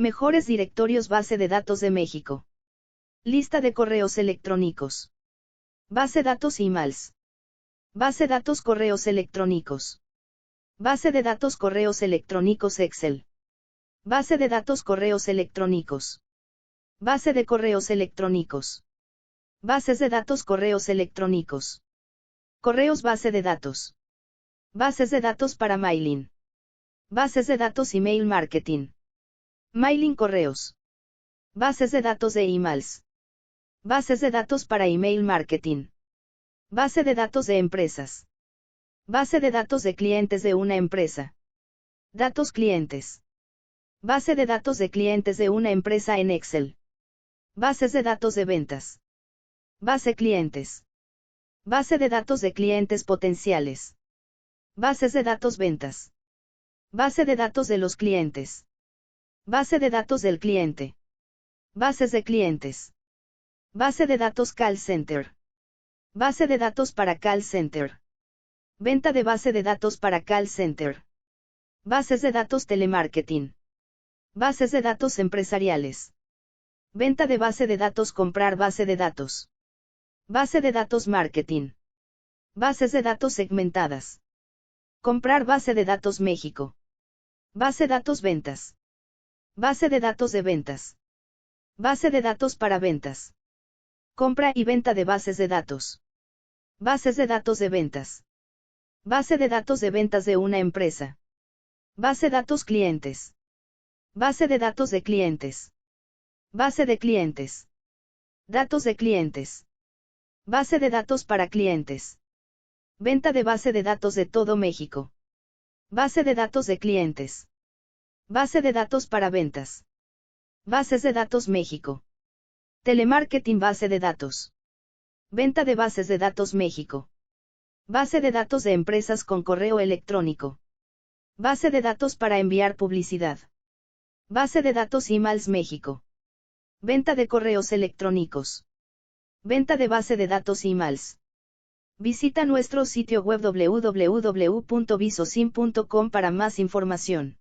Mejores directorios base de datos de México. Lista de correos electrónicos. Base datos emails. Base datos correos electrónicos. Base de datos correos electrónicos Excel. Base de datos correos electrónicos. Base de correos electrónicos. Bases de datos correos electrónicos. Correos base de datos. Bases de datos para mailing. Bases de datos email marketing. Mailing correos. Bases de datos de emails. Bases de datos para email marketing. Base de datos de empresas. Base de datos de clientes de una empresa. Datos clientes. Base de datos de clientes de una empresa en Excel. Bases de datos de ventas. Base clientes. Base de datos de clientes potenciales. Bases de datos ventas. Base de datos de los clientes. Base de datos del cliente. Bases de clientes. Base de datos call center. Base de datos para call center. Venta de base de datos para call center. Bases de datos telemarketing. Bases de datos empresariales. Venta de base de datos comprar base de datos. Base de datos marketing. Bases de datos segmentadas. Comprar base de datos México. Base datos ventas. Base de datos de ventas. Base de datos para ventas. Compra y venta de bases de datos. Bases de datos de ventas. Base de datos de ventas de una empresa. Base de datos clientes. Base de datos de clientes. Base de clientes. Datos de clientes. Base de datos para clientes. Venta de base de datos de todo México. Base de datos de clientes. Base de datos para ventas. Bases de datos México. Telemarketing base de datos. Venta de bases de datos México. Base de datos de empresas con correo electrónico. Base de datos para enviar publicidad. Base de datos emails México. Venta de correos electrónicos. Venta de base de datos emails. Visita nuestro sitio web www.visosim.com para más información.